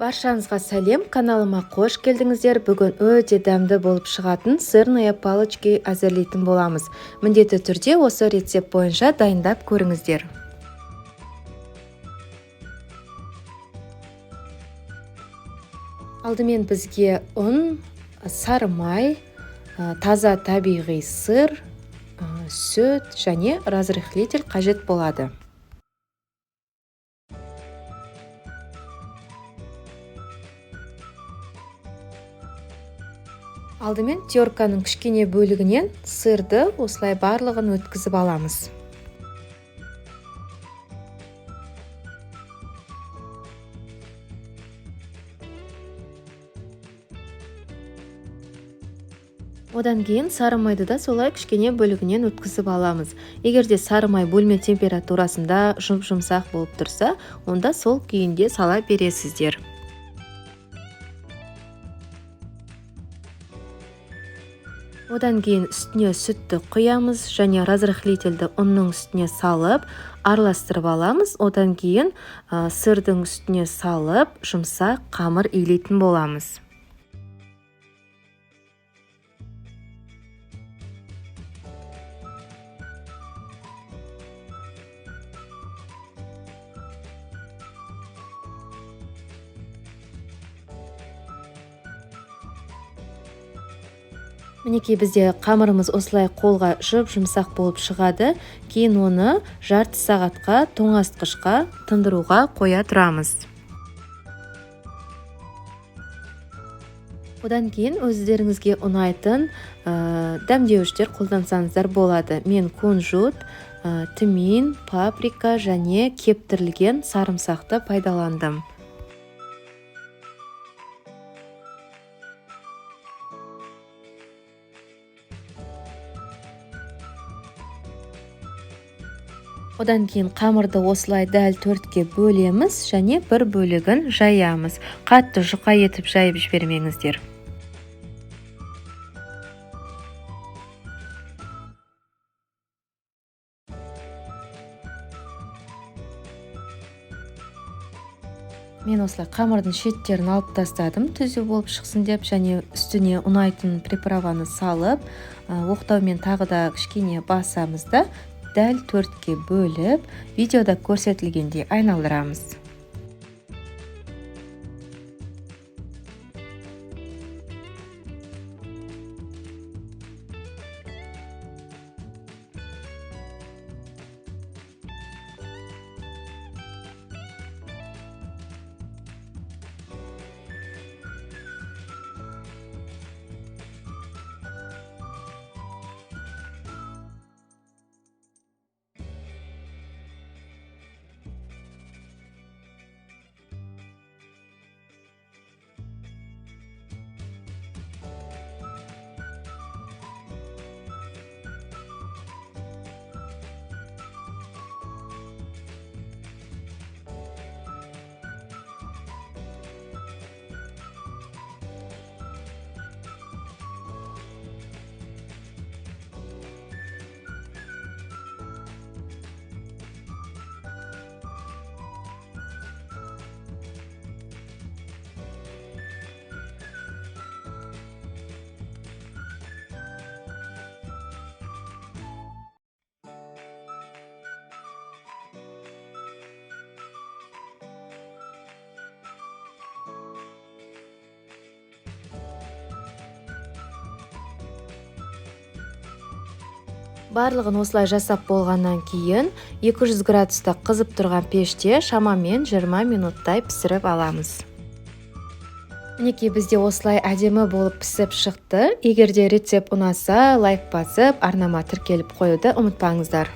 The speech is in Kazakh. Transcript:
Баршаңызға сәлем, каналыма қош келдіңіздер. Бүгін өте дәмді болып шығатын сырные палочки әзірлейтін боламыз. Міндетті түрде осы рецепт бойынша дайындап көріңіздер. Алдымен бізге ұн, сары май, таза табиғи сыр, сүт және разрыхлитель қажет болады. Алдымен терканың кішкене бөлігінен сырды осылай барлығын өткізіп аламыз. Одан кейін сары майды да солай кішкене бөлігінен өткізіп аламыз. Егерде сары май бөлме температурасында жұмсақ болып тұрса, онда сол күйінде сала бересіздер. Одан кейін үстіне сүтті құямыз және разрыхлительді ұнның үстіне салып, араластырып аламыз. Одан кейін сырдың үстіне салып, жұмсақ қамыр илейтін боламыз. Мінекей бізде қамырымыз осылай қолға жұмсақ болып шығады. Кейін оны жарты сағатқа тоңазытқышқа тындыруға қоя тұрамыз. Одан кейін өздеріңізге ұнайтын дәмдеуіштер қолдансаңыздар болады. Мен кунжут, тмин, паприка және кептірілген сарымсақты пайдаландым. Одан кейін қамырды осылай дәл төртке бөлеміз және бір бөлігін жаямыз. Қатты жұқа етіп жайып жібермеңіздер. Мен осылай қамырдың шеттерін алып тастадым, түзу болып шықсын деп, және үстіне ұнайтын приправаны салып, оқтаумен тағы да кішкене басамыз да дәл төртке бөліп, видеода көрсетілгендей айналдырамыз. Барлығын осылай жасап болғаннан кейін 200 градуста қызып тұрған пеште шамамен 20 минуттай пісіріп аламыз. Мінекей бізде осылай әдемі болып пісіп шықты. Егерде рецепт ұнаса, лайк басып, арнама тіркеліп қоюды ұмытпаңыздар.